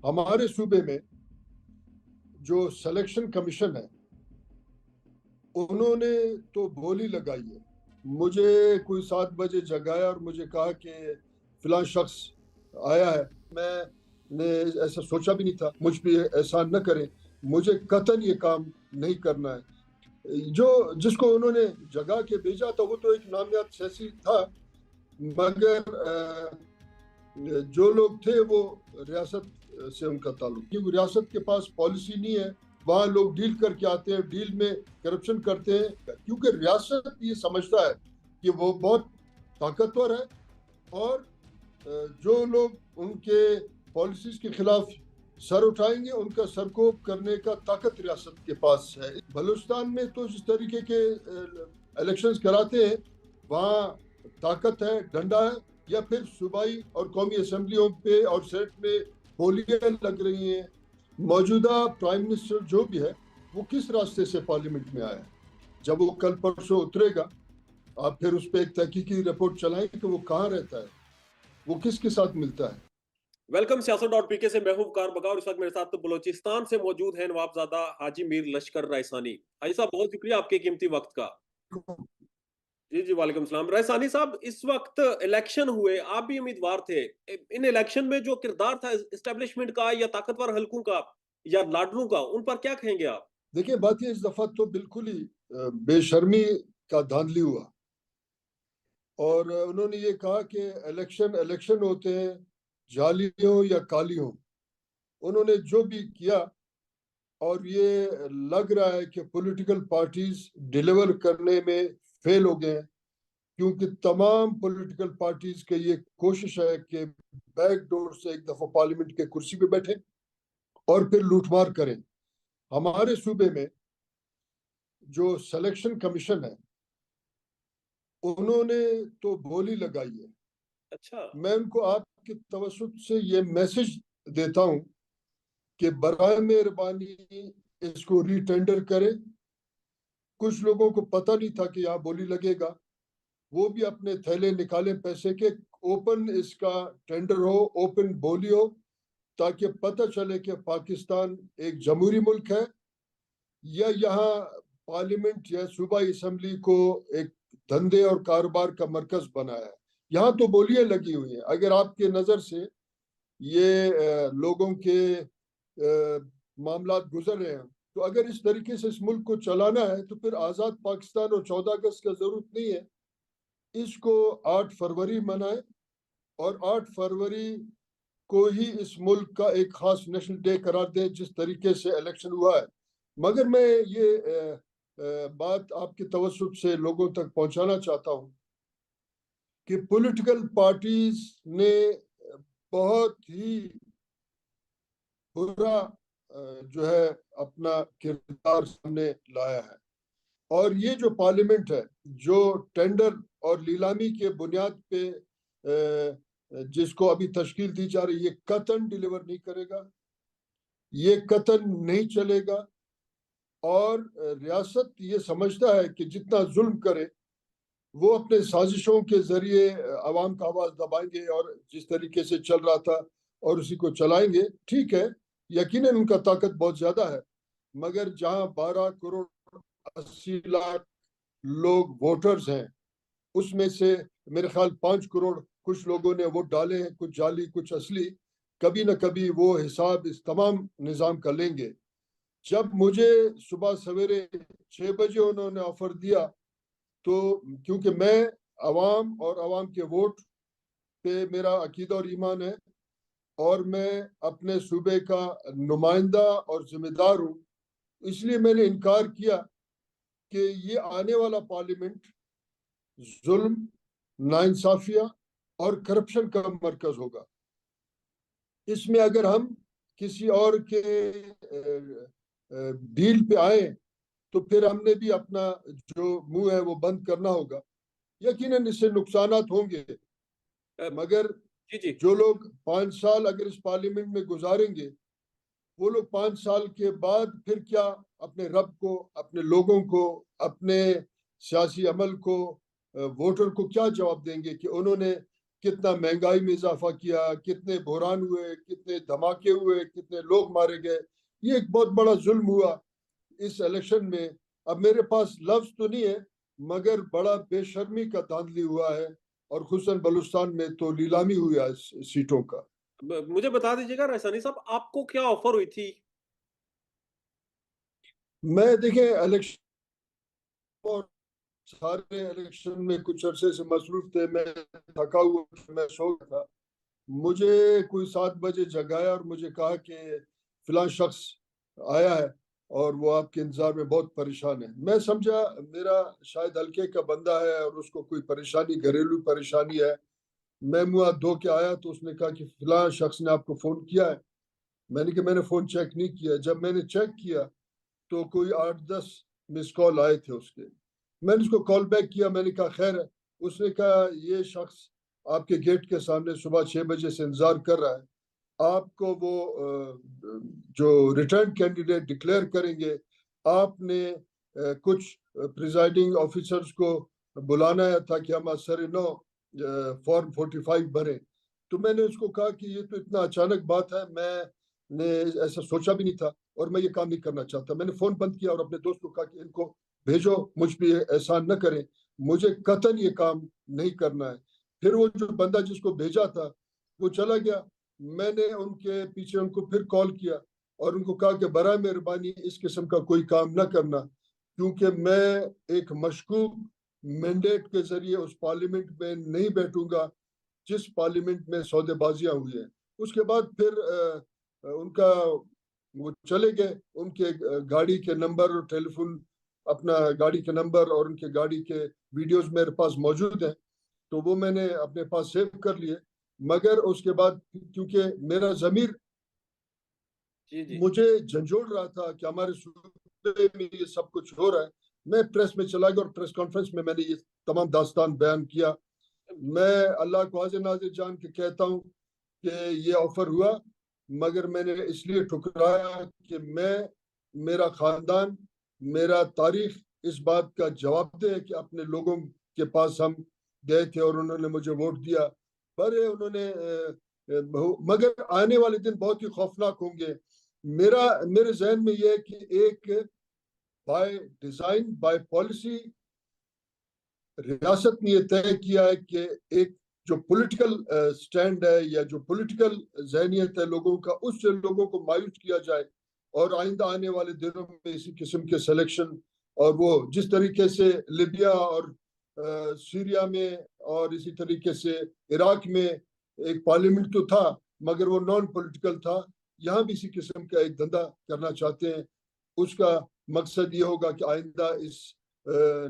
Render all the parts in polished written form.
ہمارے صوبے میں جو سلیکشن کمیشن ہے انہوں نے تو بولی لگائی ہے. مجھے کوئی 7 بجے جگایا اور مجھے کہا کہ فلاں شخص آیا ہے. میں نے ایسا سوچا بھی نہیں تھا. مجھ پہ احسان نہ کریں, مجھے قطعاً یہ کام نہیں کرنا ہے. جس کو انہوں نے جگا کے بھیجا تھا وہ تو ایک نامیات سیاسی تھا, مگر جو لوگ تھے وہ ریاست سے ان کا تعلق, کیونکہ ریاست کے پاس پالیسی نہیں ہے. وہاں لوگ ڈیل کر کے آتے ہیں, ڈیل میں کرپشن کرتے ہیں, کیونکہ ریاست یہ سمجھتا ہے کہ وہ بہت طاقتور ہے اور جو لوگ ان کے پالیسیز کے خلاف سر اٹھائیں گے ان کا سرکوب کرنے کا طاقت ریاست کے پاس ہے. بلوچستان میں تو جس طریقے کے الیکشنز کراتے ہیں وہاں طاقت ہے, ڈنڈا ہے, یا پھر صوبائی اور قومی اسمبلیوں پہ اور سینٹ میں گولیاں لگ رہی ہیں. موجودہ پرائم منسٹر جو بھی ہے وہ کس راستے سے پارلیمنٹ میں آیا ہے؟ جب وہ کل پرسوں اترے گا آپ پھر اس پہ ایک تحقیقی رپورٹ چلائیں کہ وہ کہاں رہتا ہے, وہ کس کے ساتھ ملتا ہے. ویلکم سیاست.pk سے میں ہوں وقار بگا, اور اس وقت میرے ساتھ بلوچستان سے موجود ہیں نوابزادہ حاجی میر لشکر رائسانی. حاجی صاحب بہت شکریہ آپ کے قیمتی وقت کا. جی وعلیکم السلام. رائسانی صاحب, اس وقت الیکشن ہوئے, آپ بھی امیدوار تھے. ان الیکشن میں جو کردار تھا اسٹیبلشمنٹ کا یا طاقتور حلقوں کا یا لاڈلوں کا, ان پر کیا کہیں گے آپ؟ دیکھیں بات یہ, اس دفعہ تو بالکل ہی بے شرمی کا دھاندلی ہوا, اور انہوں نے یہ کہا کہ الیکشن ہوتے ہیں جعلی ہوں یا کالی ہوں. انہوں نے جو بھی کیا, اور یہ لگ رہا ہے کہ پولیٹیکل پارٹیز ڈیلیور کرنے میں فیل ہو گئے ہیں, کیونکہ تمام پولیٹیکل پارٹیز کے یہ کوشش ہے کہ بیک ڈور سے ایک دفعہ پارلیمنٹ کے کرسی پہ بیٹھیں اور پھر لوٹ مار کریں. ہمارے صوبے میں جو سلیکشن کمیشن ہے انہوں نے تو بولی لگائی ہے. اچھا, میں ان کو آپ کے توسط سے یہ میسج دیتا ہوں کہ برائے مہربانی اس کو ری ٹینڈر کریں. کچھ لوگوں کو پتہ نہیں تھا کہ یہاں بولی لگے گا, وہ بھی اپنے تھیلے نکالیں پیسے کے, اوپن اس کا ٹینڈر ہو, اوپن بولی ہو, تاکہ پتہ چلے کہ پاکستان ایک جمہوری ملک ہے یا یہاں پارلیمنٹ یا صوبائی اسمبلی کو ایک دھندے اور کاروبار کا مرکز بنایا ہے. یہاں تو بولیاں لگی ہوئی ہیں. اگر آپ کے نظر سے یہ لوگوں کے معاملات گزر رہے ہیں, تو اگر اس طریقے سے اس ملک کو چلانا ہے تو پھر آزاد پاکستان اور 14 اگست کا ضرورت نہیں ہے. اس کو 8 فروری منائے, اور 8 فروری کو ہی اس ملک کا ایک خاص نیشنل ڈے قرار دیں جس طریقے سے الیکشن ہوا ہے. مگر میں یہ بات آپ کے توسط سے لوگوں تک پہنچانا چاہتا ہوں کہ پولیٹیکل پارٹیز نے بہت ہی برا جو ہے اپنا کردار سامنے لایا ہے. اور یہ جو پارلیمنٹ ہے جو ٹینڈر اور لیلامی کے بنیاد پہ جس کو ابھی تشکیل دی جا رہی ہے, یہ قطعاً ڈیلیور نہیں کرے گا, یہ قطعاً نہیں چلے گا. اور ریاست یہ سمجھتا ہے کہ جتنا ظلم کرے وہ اپنے سازشوں کے ذریعے عوام کا آواز دبائیں گے, اور جس طریقے سے چل رہا تھا اور اسی کو چلائیں گے. ٹھیک ہے, یقیناً ان کا طاقت بہت زیادہ ہے, مگر جہاں 12 کروڑ 80 لاکھ لوگ ووٹرز ہیں, اس میں سے میرے خیال 5 کروڑ کچھ لوگوں نے ووٹ ڈالے ہیں, کچھ جعلی کچھ اصلی. کبھی نہ کبھی وہ حساب اس تمام نظام کا لیں گے. جب مجھے صبح سویرے 6 بجے انہوں نے آفر دیا, تو کیونکہ میں عوام اور عوام کے ووٹ پہ میرا عقیدہ اور ایمان ہے, اور میں اپنے صوبے کا نمائندہ اور ذمہ دار ہوں, اس لیے میں نے انکار کیا کہ یہ آنے والا پارلیمنٹ ظلم, ناانصافیہ اور کرپشن کا مرکز ہوگا. اس میں اگر ہم کسی اور کے ڈیل پہ آئیں تو پھر ہم نے بھی اپنا جو منہ ہے وہ بند کرنا ہوگا. یقیناً اس سے نقصانات ہوں گے, مگر جو لوگ 5 سال اگر اس پارلیمنٹ میں گزاریں گے, وہ لوگ 5 سال کے بعد پھر کیا اپنے رب کو, اپنے لوگوں کو, اپنے سیاسی عمل کو, ووٹر کو کیا جواب دیں گے کہ انہوں نے کتنا مہنگائی میں اضافہ کیا، کتنے بحران ہوئے، کتنے دھماکے ہوئے، کتنے لوگ مارے گئے. یہ ایک بہت بڑا ظلم ہوا اس الیکشن میں. اب میرے پاس لفظ تو نہیں ہے مگر بڑا بے شرمی کا دھاندلی ہوا ہے، اور خصوصاً بلوچستان میں تو نیلامی ہوئی ہے اس سیٹوں کا. مجھے بتا دیجیے گا رائسانی صاحب، آپ کو کیا آفر ہوئی تھی؟ میں دیکھیں الیکشن اور سارے الیکشن میں کچھ عرصے سے مصروف تھے. میں تھکا ہوا، میں سو گیا تھا. مجھے کوئی 7 بجے جگایا اور مجھے کہا کہ فلاں شخص آیا ہے اور وہ آپ کے انتظار میں بہت پریشان ہے. میں سمجھا میرا شاید حلقے کا بندہ ہے اور اس کو کوئی پریشانی، گھریلو پریشانی ہے. میں منہ ہاتھ دھو کے آیا تو اس نے کہا کہ فلاں شخص نے آپ کو فون کیا ہے. میں نے کہا میں نے فون چیک نہیں کیا. جب میں نے چیک کیا تو کوئی 8-10 مس کال آئے تھے اس کے. میں نے اس کو کال بیک کیا، میں نے کہا خیر ہے. اس نے کہا یہ شخص آپ کے گیٹ کے سامنے صبح 6 بجے سے انتظار کر رہا ہے. آپ کو وہ جو ریٹرن کینڈیڈیٹ ڈکلیئر کریں گے، آپ نے کچھ پریزائڈنگ آفیسرز کو بلانا تھا کہ ہم اثر نو فارم 45 بھریں. تو میں نے اس کو کہا کہ یہ تو اتنا اچانک بات ہے، میں نے ایسا سوچا بھی نہیں تھا اور میں یہ کام نہیں کرنا چاہتا. میں نے فون بند کیا اور اپنے دوست کو کہا کہ ان کو بھیجو، مجھ پہ احسان نہ کریں، مجھے قطعاً یہ کام نہیں کرنا ہے. پھر وہ جو بندہ جس کو بھیجا تھا وہ چلا گیا. میں نے ان کے پیچھے ان کو پھر کال کیا اور ان کو کہا کہ برائے مہربانی اس قسم کا کوئی کام نہ کرنا، کیونکہ میں ایک مشکوک مینڈیٹ کے ذریعے اس پارلیمنٹ میں نہیں بیٹھوں گا جس پارلیمنٹ میں سودے بازیاں ہوئی ہیں. اس کے بعد پھر ان کا وہ چلے گئے. ان کے گاڑی کے نمبر اور ٹیلی فون، اپنا گاڑی کے نمبر اور ان کے گاڑی کے ویڈیوز میرے پاس موجود ہیں، تو وہ میں نے اپنے پاس سیو کر لیے. مگر اس کے بعد کیونکہ میرا ضمیر مجھے جھنجھوڑ رہا تھا کہ ہمارے صوبے میں یہ سب کچھ ہو رہا ہے، میں پریس میں چلا گیا اور پریس کانفرنس میں نے یہ تمام داستان بیان کیا. میں اللہ کو حاضر ناظر جان کے کہتا ہوں کہ یہ آفر ہوا، مگر میں نے اس لیے ٹھکرایا کہ میرا خاندان، میرا تاریخ اس بات کا جواب دے کہ اپنے لوگوں کے پاس ہم گئے تھے اور انہوں نے مجھے ووٹ دیا. پر انہوں نے مگر آنے والے دن بہت ہی خوفناک ہوں گے. میرے ذہن میں یہ ہے کہ ایک بائی ڈیزائن، بائی پالیسی ریاست نے یہ طے کیا ہے کہ ایک جو پولیٹیکل سٹینڈ ہے یا جو پولیٹیکل ذہنیت ہے لوگوں کا، اس سے لوگوں کو مایوس کیا جائے اور آئندہ آنے والے دنوں میں اسی قسم کے سلیکشن، اور وہ جس طریقے سے لیبیا اور سیریا میں اور اسی طریقے سے عراق میں ایک پارلیمنٹ تو تھا مگر وہ نان پولیٹیکل تھا، یہاں بھی اسی قسم کا ایک دھندا کرنا چاہتے ہیں. اس کا مقصد یہ ہوگا کہ آئندہ اس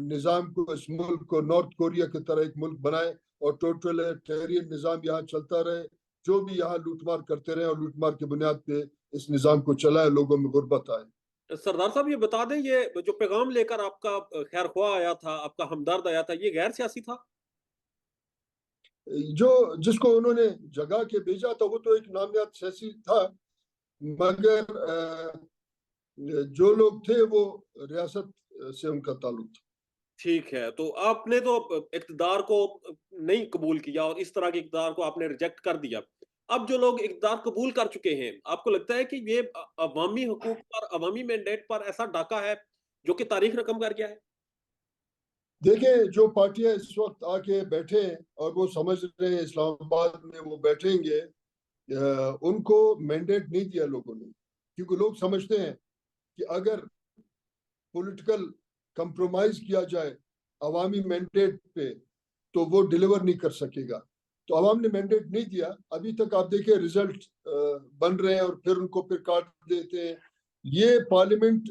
نظام کو، اس ملک کو نارتھ کوریا کی طرح ایک ملک بنائے اور ٹوٹلیٹیرین نظام یہاں چلتا رہے. جو بھی یہاں لوٹ مار کرتے رہے اور لوٹ مار کی بنیاد پہ اس نظام کو چلائے، لوگوں میں غربت آئے. سردار صاحب یہ بتا دیں، یہ جو پیغام لے کر آپ کا خیر خواہ آیا تھا، آپ کا ہمدرد آیا تھا، یہ غیر سیاسی تھا؟ جس کو انہوں نے جگہ کے بھیجا تھا وہ تو ایک نامیات سیاسی تھا، مگر جو لوگ تھے وہ ریاست سے ان کا تعلق تھا. ٹھیک ہے، تو آپ نے تو اقتدار کو نہیں قبول کیا اور اس طرح کے اقتدار کو آپ نے ریجیکٹ کر دیا. اب جو لوگ اقتدار قبول کر چکے ہیں، آپ کو لگتا ہے کہ یہ عوامی حقوق پر، عوامی مینڈیٹ پر ایسا ڈاکہ ہے جو کہ تاریخ رقم کر گیا ہے؟ دیکھیں جو پارٹیاں اس وقت آ کے بیٹھے ہیں اور وہ سمجھ رہے ہیں اسلام آباد میں وہ بیٹھیں گے، ان کو مینڈیٹ نہیں دیا لوگوں نے، کیونکہ لوگ سمجھتے ہیں کہ اگر پولیٹیکل کمپرومائز کیا جائے عوامی مینڈیٹ پہ تو وہ ڈیلیور نہیں کر سکے گا. تو عوام نے مینڈیٹ نہیں دیا. ابھی تک آپ دیکھیں رزلٹ بن رہے ہیں اور پھر ان کو پھر کاٹ دیتے ہیں. یہ پارلیمنٹ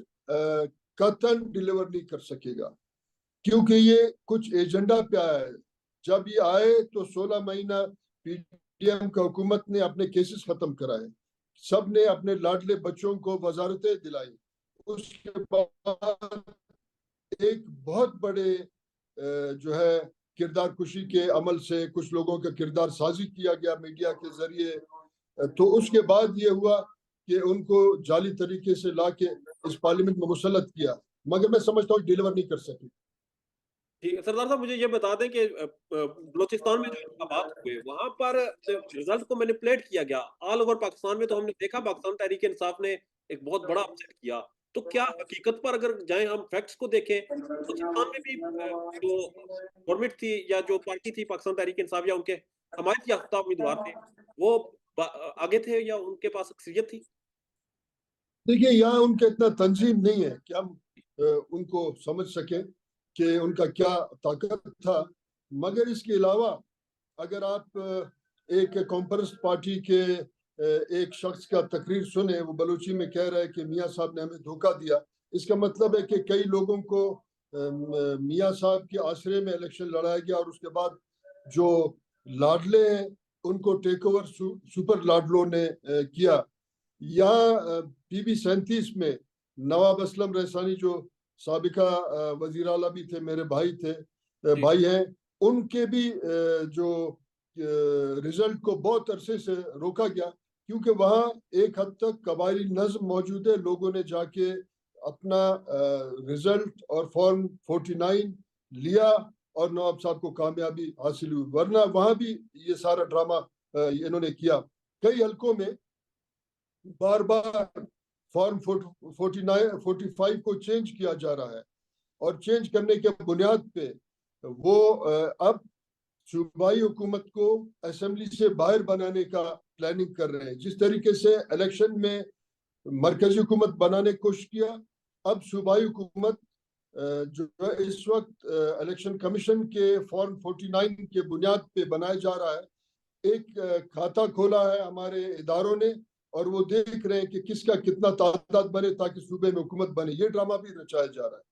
قطعاً ڈیلیور نہیں کر سکے گا کیونکہ یہ کچھ ایجنڈا پہ آیا ہے. جب یہ آئے تو 16 مہینہ پی ڈی ایم کا حکومت نے اپنے کیسز ختم کرائے، سب نے اپنے لاڈلے بچوں کو وزارتیں دلائی. اس کے بعد ایک بہت بڑے جو ہے کردار کشی کے عمل سے کچھ لوگوں کا کردار سازی کیا گیا میڈیا کے ذریعے. تو اس کے بعد یہ ہوا کہ ان کو جعلی طریقے سے لا کے اس پارلیمنٹ میں مسلط کیا، مگر میں سمجھتا ہوں ڈیلیور نہیں کر سکے. ٹھیک ہے سردار صاحب، مجھے یہ بتا دیں کہ بلوچستان میں جو انتخابات ہوئے وہاں پر رزلٹ کو مینیپولیٹ کیا گیا آل اوور پاکستان میں، تو ہم نے دیکھا پاکستان تحریک انصاف نے ایک بہت بڑا اپسیٹ کیا. تو کیا حقیقت پر اگر جائیں ہم فیکٹس کو دیکھیں، بلوچستان میں بھی جو گورنمنٹ تھی یا جو پارٹی تھی پاکستان تحریک انصاف یا ان کے حمایت یافتہ امیدوار تھے، وہ آگے تھے یا ان کے پاس اکثریت تھی؟ دیکھیے یہاں ان کا اتنا تنظیم نہیں ہے کہ ہم ان کو سمجھ سکیں کہ ان کا کیا طاقت تھا، مگر اس کے علاوہ اگر آپ ایک کانفرنس پارٹی کے ایک شخص کا تقریر سنیں، وہ بلوچی میں کہہ رہا ہے کہ میاں صاحب نے ہمیں دھوکہ دیا، اس کا مطلب ہے کہ کئی لوگوں کو میاں صاحب کے آسرے میں الیکشن لڑایا گیا، اور اس کے بعد جو لاڈلے ہیں ان کو ٹیک اوور سپر لاڈلوں نے کیا. یہاں پی بی 37 میں نواب اسلم رحسانی جو سابقہ وزیر اعلیٰ بھی تھے، میرے بھائی تھے، بھائی ہیں، ان کے بھی جو رزلٹ کو بہت عرصے سے روکا گیا، کیونکہ وہاں ایک حد تک قبائلی نظم موجود ہے. لوگوں نے جا کے اپنا رزلٹ اور فارم 49 لیا اور نواب صاحب کو کامیابی حاصل ہوئی، ورنہ وہاں بھی یہ سارا ڈرامہ انہوں نے کیا. کئی حلقوں میں بار بار فارم 45 کو چینج کیا جا رہا ہے، اور چینج کرنے کے بنیاد پہ وہ اب صوبائی حکومت کو اسمبلی سے باہر بنانے کا پلاننگ کر رہے ہیں. جس طریقے سے الیکشن میں مرکزی حکومت بنانے کی کوشش کیا، اب صوبائی حکومت جو اس وقت الیکشن کمیشن کے فارم 49 کے بنیاد پہ بنایا جا رہا ہے. ایک کھاتا کھولا ہے ہمارے اداروں نے، اور وہ دیکھ رہے ہیں کہ کس کا کتنا تعداد بنے تاکہ صوبے میں حکومت بنے. یہ ڈرامہ بھی رچایا جا رہا ہے.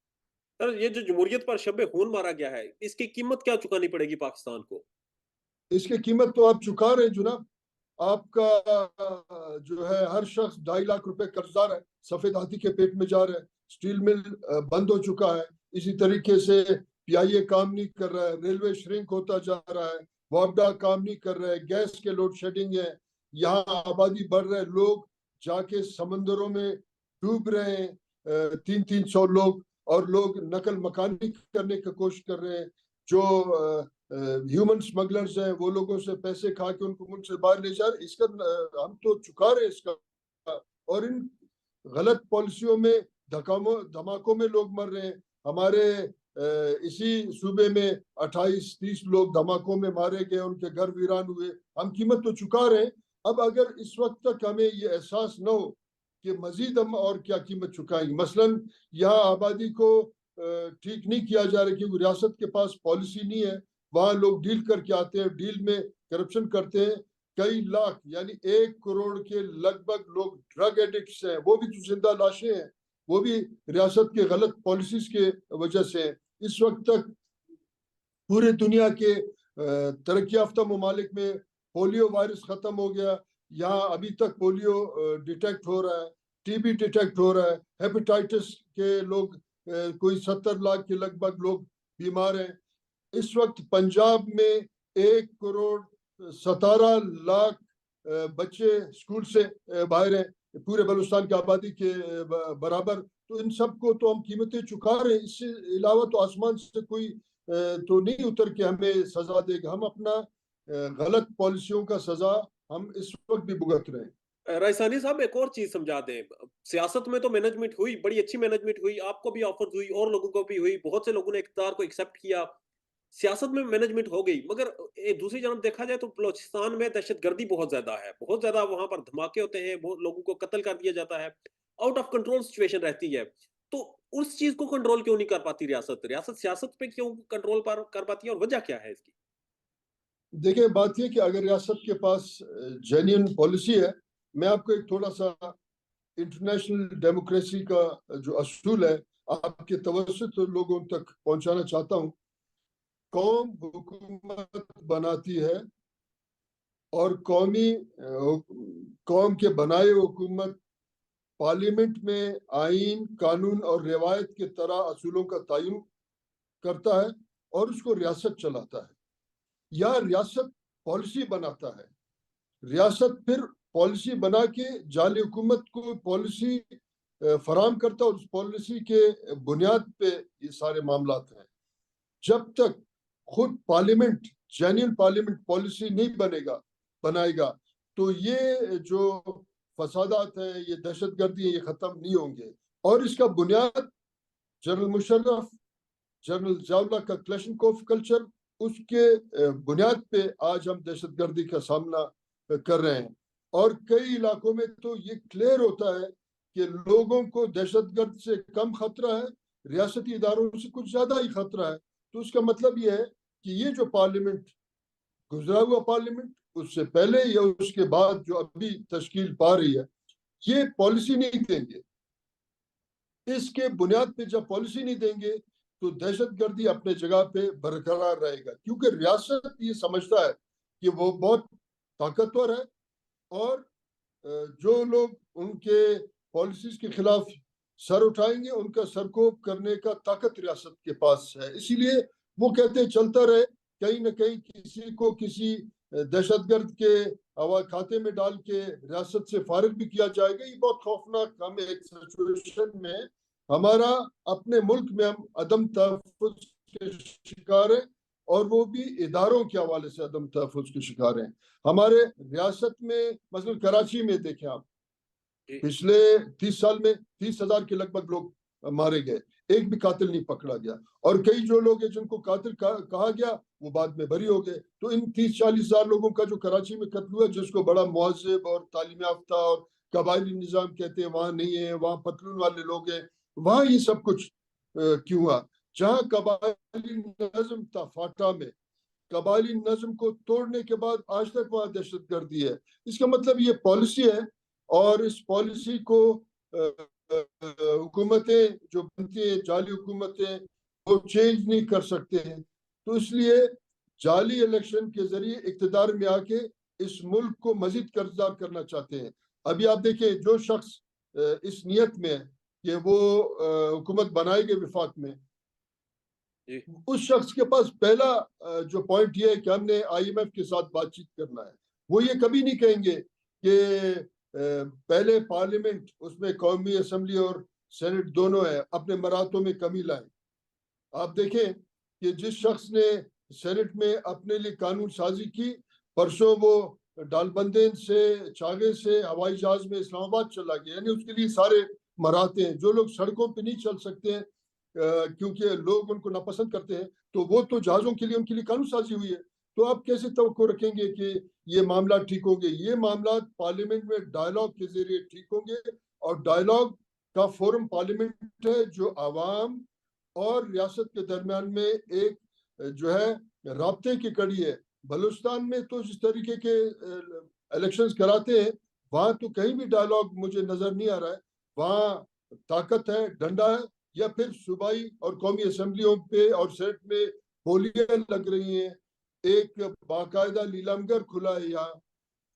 سر، یہ جو جمہوریت پر شب خون مارا گیا ہے، اس کی قیمت کیا چکانی پڑے گی پاکستان کو؟ اس کی قیمت تو آپ چکا رہے ہیں جناب. آپ کا جو ہے ہر شخص 2.5 لاکھ روپے قرضدار ہے، سفید ہاتھی کے پیٹ میں جا رہا ہے. سٹیل مل بند ہو چکا ہے، اسی طریقے سے پی آئی اے کام نہیں کر رہا ہے، ریلوے شرنک ہوتا جا رہا ہے، وابڈا کام نہیں کر رہا ہے، گیس کے لوڈ شیڈنگ ہے، یہاں آبادی بڑھ رہے، لوگ جا کے سمندروں میں ڈوب رہے ہیں، 300 لوگ، اور لوگ نقل مکانی کرنے کی کوشش کر رہے ہیں. جو ہیومن سمگلرز ہیں وہ لوگوں سے پیسے کھا کے ان کو ملک سے باہر لے جا رہے. اس کا ہم تو چکا رہے اس کا، اور ان غلط پالیسیوں میں دھماکوں میں لوگ مر رہے ہیں. ہمارے اسی صوبے میں 28-30 لوگ دھماکوں میں مارے گئے، ان کے گھر ویران ہوئے. ہم قیمت تو چکا رہے ہیں. اب اگر اس وقت تک ہمیں یہ احساس نہ ہو کہ مزید ہم اور کیا قیمت چکائیں گے، مثلا یہاں آبادی کو ٹھیک نہیں کیا جا رہا کیونکہ ریاست کے پاس پالیسی نہیں ہے. وہاں لوگ ڈیل کر کے آتے ہیں، ڈیل میں کرپشن کرتے ہیں. کئی لاکھ یعنی 1 کروڑ کے لگ بھگ لوگ ڈرگ ایڈکٹس ہیں، وہ بھی تو زندہ لاشیں ہیں، وہ بھی ریاست کے غلط پالیسیز کے وجہ سے ہیں. اس وقت تک پورے دنیا کے ترقی یافتہ ممالک میں پولیو وائرس ختم ہو گیا، یہاں ابھی تک پولیو ڈیٹیکٹ ہو رہا ہے، ٹی بی ڈیٹیکٹ ہو رہا ہے، ہیپیٹائٹس کے لوگ کوئی 70 لاکھ کے لگ بھگ لوگ بیمار ہیں. اس وقت پنجاب میں 1 کروڑ 17 لاکھ بچے اسکول سے باہر ہیں، پورے بلوچستان کی آبادی کے برابر. تو ان سب کو تو ہم قیمتیں چکا رہے ہیں. اس سے علاوہ تو آسمان سے کوئی تو نہیں اتر کے ہمیں سزا دے گا. ہم اپنا غلط پالیسیوں کا سزا ہم اس وقت بھی بھگت رہے ہیں. رائسانی صاحب، ایک اور چیز سمجھا دیں. سیاست میں تو مینجمنٹ ہوئی، بڑی اچھی مینجمنٹ ہوئی، آپ کو بھی آفرز ہوئی اور لوگوں کو بھی ہوئی، بہت سے لوگوں نے اقتدار کو ایکسیپٹ کیا، سیاست میں مینجمنٹ ہو گئی. مگر دوسری جانب دیکھا جائے تو بلوچستان میں دہشت گردی بہت زیادہ ہے، بہت زیادہ وہاں پر دھماکے ہوتے ہیں، بہت لوگوں کو قتل کر دیا جاتا ہے، آؤٹ آف کنٹرول سچویشن رہتی ہے. تو اس چیز کو کنٹرول کیوں نہیں کر پاتی ریاست سیاست پہ کیوں کنٹرول کر پاتی ہے، اور وجہ کیا ہے اس کی؟ دیکھیں بات یہ کہ اگر ریاست کے پاس جینین پالیسی ہے، میں آپ کو ایک تھوڑا سا انٹرنیشنل ڈیموکریسی کا جو اصول ہے آپ کے توسط لوگوں تک پہنچانا چاہتا ہوں. قوم حکومت بناتی ہے، اور قوم کے بنائے حکومت پارلیمنٹ میں آئین، قانون اور روایت کے طرح اصولوں کا تعین کرتا ہے، اور اس کو ریاست چلاتا ہے، یا ریاست پالیسی بناتا ہے. ریاست پھر پالیسی بنا کے جعلی حکومت کو پالیسی فراہم کرتا ہے، اور اس پالیسی کے بنیاد پہ یہ سارے معاملات ہیں. جب تک خود پارلیمنٹ جینیئن پارلیمنٹ پالیسی نہیں بنائے گا تو یہ جو فسادات ہیں، یہ دہشت گردی ہے، یہ ختم نہیں ہوں گے. اور اس کا بنیاد جنرل مشرف، جنرل ضیاءاللہ کا کلاشنکوف کلچر، اس کے بنیاد پہ آج ہم دہشت گردی کا سامنا کر رہے ہیں. اور کئی علاقوں میں تو یہ کلیئر ہوتا ہے کہ لوگوں کو دہشت گرد سے کم خطرہ ہے، ریاستی اداروں سے کچھ زیادہ ہی خطرہ ہے. تو اس کا مطلب یہ ہے کہ یہ جو پارلیمنٹ، گزرا ہوا پارلیمنٹ، اس سے پہلے یا اس کے بعد جو ابھی تشکیل پا رہی ہے، یہ پالیسی نہیں دیں گے. اس کے بنیاد پہ جب پالیسی نہیں دیں گے تو دہشت گردی اپنے جگہ پہ برقرار رہے گا، کیونکہ ریاست یہ سمجھتا ہے کہ وہ بہت طاقتور ہے اور جو لوگ ان کے پالیسیز کے خلاف سر اٹھائیں گے ان کا سرکوب کرنے کا طاقت ریاست کے پاس ہے. اسی لیے وہ کہتے ہیں چلتا رہے، کہیں نہ کہیں کسی کو کسی دہشت گرد کے کھاتے میں ڈال کے ریاست سے فارغ بھی کیا جائے گا. یہ بہت خوفناک ہم ایک سچویشن میں ہمارا اپنے ملک میں ہم عدم تحفظ کے شکار ہیں، اور وہ بھی اداروں کے حوالے سے عدم تحفظ کے شکار ہیں. ہمارے ریاست میں مثلا کراچی میں دیکھیں آپ، پچھلے 30 سال میں 30,000 کے لگ بھگ لوگ مارے گئے، ایک بھی قاتل نہیں پکڑا گیا. اور کئی جو لوگ ہیں جن کو قاتل کہا گیا وہ بعد میں بری ہو گئے. تو ان 30-40 ہزار لوگوں کا جو کراچی میں قتل ہوا، جس کو بڑا مہذب اور تعلیم یافتہ اور قبائلی نظام کہتے ہیں، وہاں نہیں ہے، وہاں پتلون والے لوگ ہیں، وہاں یہ سب کچھ کیوں ہوا؟ جہاں قبائلی نظم تھا فاٹا میں، قبائلی نظم کو توڑنے کے بعد آج تک وہاں دہشت گردی ہے. اس کا مطلب یہ پالیسی ہے، اور اس پالیسی کو حکومتیں جو بنتی ہیں، جعلی حکومتیں، وہ چینج نہیں کر سکتے ہیں. تو اس لیے جعلی الیکشن کے ذریعے اقتدار میں آ کے اس ملک کو مزید قرضدار کرنا چاہتے ہیں. ابھی آپ دیکھیں جو شخص اس نیت میں ہے کہ وہ حکومت بنائے گے وفاق میں، اس شخص کے پاس پہلا جو پوائنٹ یہ ہے کہ ہم نے IMF کے ساتھ بات چیت کرنا ہے. وہ یہ کبھی نہیں کہیں گے کہ پہلے پارلیمنٹ، اس میں قومی اسمبلی اور سینٹ دونوں ہے، اپنے مراحتوں میں کمی لائیں. آپ دیکھیں کہ جس شخص نے سینٹ میں اپنے لیے قانون سازی کی، پرسوں وہ ڈال بندین سے چاگے سے ہوائی جہاز میں اسلام آباد چلا گیا. یعنی اس کے لیے سارے مراحتے ہیں. جو لوگ سڑکوں پہ نہیں چل سکتے ہیں کیونکہ لوگ ان کو ناپسند کرتے ہیں، تو وہ تو جہازوں کے لیے ان کے لیے قانون سازی ہوئی ہے. تو آپ کیسے توقع رکھیں گے کہ یہ معاملات ٹھیک ہوں گے؟ یہ معاملات پارلیمنٹ میں ڈائلاگ کے ذریعے ٹھیک ہوں گے، اور ڈائلاگ کا فورم پارلیمنٹ ہے جو عوام اور ریاست کے درمیان میں ایک جو ہے رابطے کی کڑی ہے. بلوچستان میں تو جس طریقے کے الیکشنز کراتے ہیں، وہاں تو کہیں بھی ڈائلاگ مجھے نظر نہیں آ رہا ہے. وہاں طاقت ہے، ڈنڈا ہے، یا پھر صوبائی اور قومی اسمبلیوں پہ اور سینٹ میں بولیاں لگ رہی ہیں. ایک باقاعدہ لیلامگر کھلا ہے یہاں.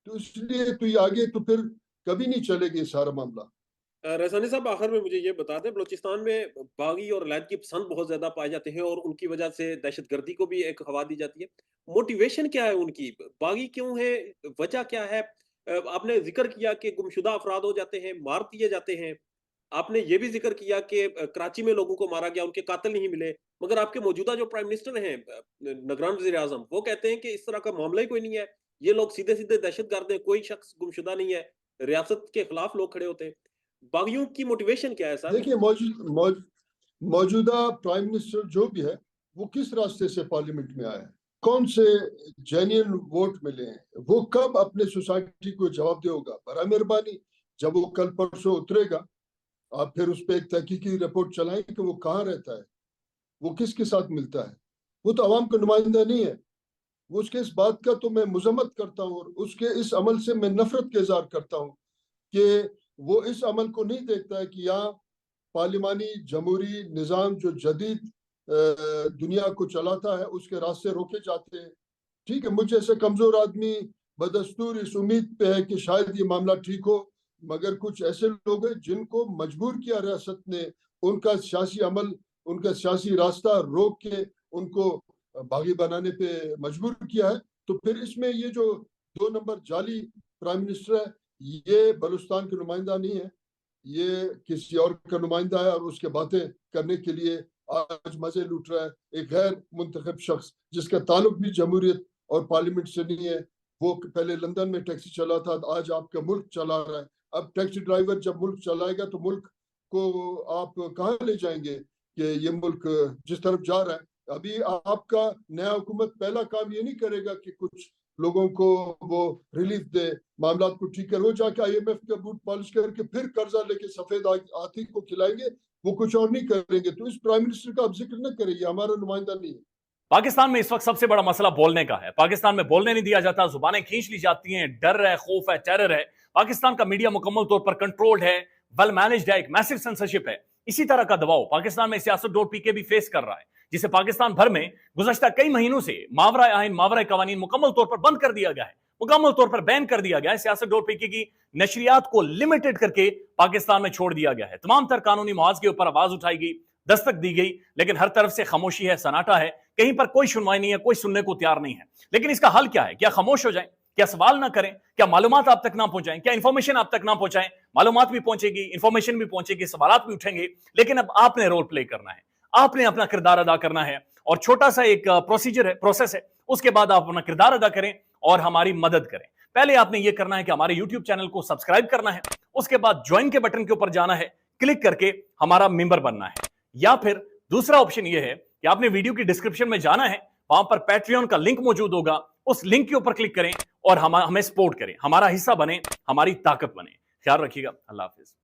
تو اس لیے تو یہ آگے تو پھر کبھی نہیں چلے گی سارا معاملہ. رسانی صاحب، آخر میں مجھے یہ بتا دیں، بلوچستان میں باغی اور علیحدگی پسند بہت زیادہ پائے جاتے ہیں، اور ان کی وجہ سے دہشت گردی کو بھی ایک ہوا دی جاتی ہے. موٹیویشن کیا ہے ان کی؟ باغی کیوں ہے؟ وجہ کیا ہے؟ آپ نے ذکر کیا کہ گمشدہ افراد ہو جاتے ہیں، مار دیے جاتے ہیں. آپ نے یہ بھی ذکر کیا کہ کراچی میں لوگوں کو مارا گیا، ان کے قاتل نہیں ملے. مگر آپ کے موجودہ جو پرائم منسٹر ہیں، نگران وزیر اعظم، وہ کہتے ہیں کہ اس طرح کا معاملہ ہی کوئی نہیں ہے، یہ لوگ سیدھے سیدھے دہشت گرد ہیں، کوئی شخص گمشدہ نہیں ہے، ریاست کے خلاف لوگ کھڑے ہوتے ہیں. باغیوں کی موٹیویشن کیا ہے سر؟ دیکھیے موجودہ پرائم منسٹر جو بھی ہے وہ کس راستے سے پارلیمنٹ میں آیا ہے، کون سے جینین ووٹ ملے ہیں، وہ کب اپنے سوسائٹی کو جواب دے ہوگا؟ برائے مہربانی جب وہ کل پرسوں اترے گا، آپ پھر اس پہ ایک تحقیقی رپورٹ چلائیں کہ وہ کہاں رہتا ہے، وہ کس کے ساتھ ملتا ہے. وہ تو عوام کا نمائندہ نہیں ہے. وہ اس کے اس بات کا تو میں مذمت کرتا ہوں، اور اس کے اس عمل سے میں نفرت کا اظہار کرتا ہوں کہ وہ اس عمل کو نہیں دیکھتا ہے کہ یہاں پارلیمانی جمہوری نظام جو جدید دنیا کو چلاتا ہے اس کے راستے روکے جاتے ہیں. ٹھیک ہے، مجھ جیسے کمزور آدمی بدستور اس امید پہ ہے کہ شاید یہ معاملہ ٹھیک ہو، مگر کچھ ایسے لوگ ہیں جن کو مجبور کیا ریاست نے، ان کا سیاسی عمل، ان کا سیاسی راستہ روک کے ان کو باغی بنانے پہ مجبور کیا ہے. تو پھر اس میں یہ جو 2 نمبر جعلی پرائم منسٹر ہے، یہ بلوچستان کے نمائندہ نہیں ہے، یہ کسی اور کا نمائندہ ہے، اور اس کے باتیں کرنے کے لیے آج مزے لوٹ رہا ہے، ایک غیر منتخب شخص جس کا تعلق بھی جمہوریت اور پارلیمنٹ سے نہیں ہے، وہ پہلے لندن میں ٹیکسی چلا تھا، آج آپ کا ملک چلا رہا ہے۔ اب ٹیکسی ڈرائیور جب ملک چلائے گا تو ملک کو آپ کہاں لے جائیں گے کہ یہ ملک جس طرف جا رہا ہے؟ ابھی آپ کا نیا حکومت پہلا کام یہ نہیں کرے گا کہ کچھ لوگوں کو وہ ریلیف دے، معاملات کو ٹھیک کر، وہ جا کے IMF کا بوٹ پالش کر کے پھر قرضہ لے کے سفید ہاتھی کو کھلائیں گے، وہ کچھ اور نہیں کریں گے۔ تو اس پرائم منسٹر کا آپ ذکر نہ کریں، یہ ہمارا نمائندہ نہیں ہے۔ پاکستان میں اس وقت سب سے بڑا مسئلہ بولنے کا ہے۔ پاکستان میں بولنے نہیں دیا جاتا، زبانیں کھینچ لی جاتی ہیں، ڈر ہے، خوف ہے، ٹیرر ہے۔ پاکستان کا میڈیا مکمل طور پر کنٹرولڈ ہے، ویل مینجڈ ہے، ایک میسو سینسرشپ ہے۔ اسی طرح کا دباؤ پاکستان میں سیاست.pk بھی فیس کر رہا ہے، جسے پاکستان بھر میں گزشتہ کئی مہینوں سے ماورائے آئین، ماورائے قوانین مکمل طور پر بند کر دیا گیا ہے، مکمل طور پر بین کر دیا گیا ہے۔ سیاست.pk کی نشریات کو لمیٹڈ کر کے پاکستان میں چھوڑ دیا گیا ہے۔ تمام تر قانونی محاذ کے اوپر آواز اٹھائی گئی، دستک دی گئی، لیکن ہر طرف سے خاموشی ہے، سناٹا ہے، کہیں پر کوئی سنوائی نہیں ہے، کوئی سننے کو تیار نہیں ہے۔ لیکن اس کا حل کیا ہے؟ کیا خاموش ہو جائیں؟ کیا سوال نہ کریں؟ کیا معلومات آپ تک نہ پہنچائیں؟ کیا انفارمیشن آپ تک نہ پہنچائیں؟ معلومات بھی پہنچے گی، انفارمیشن بھی پہنچے گی، سوالات بھی اٹھیں گے، لیکن اب آپ نے رول پلے کرنا ہے، آپ نے اپنا کردار ادا کرنا ہے، اور چھوٹا سا ایک پروسیجر ہے، پروسیس ہے، اس کے بعد آپ اپنا کردار ادا کریں اور ہماری مدد کریں۔ پہلے آپ نے یہ کرنا ہے کہ ہمارے یوٹیوب چینل کو سبسکرائب کرنا ہے، اس کے بعد جوائن کے بٹن کے اوپر جانا ہے، کلک کر کے ہمارا ممبر بننا ہے، یا پھر دوسرا آپشن یہ ہے کہ آپ نے ویڈیو کی ڈسکرپشن میں جانا ہے، وہاں پر پیٹریون کا لنک موجود ہوگا، اس لنک کے اوپر کلک کریں اور ہمیں سپورٹ کریں، ہمارا حصہ بنیں، ہماری طاقت بنیں۔ خیال رکھیے گا، اللہ حافظ۔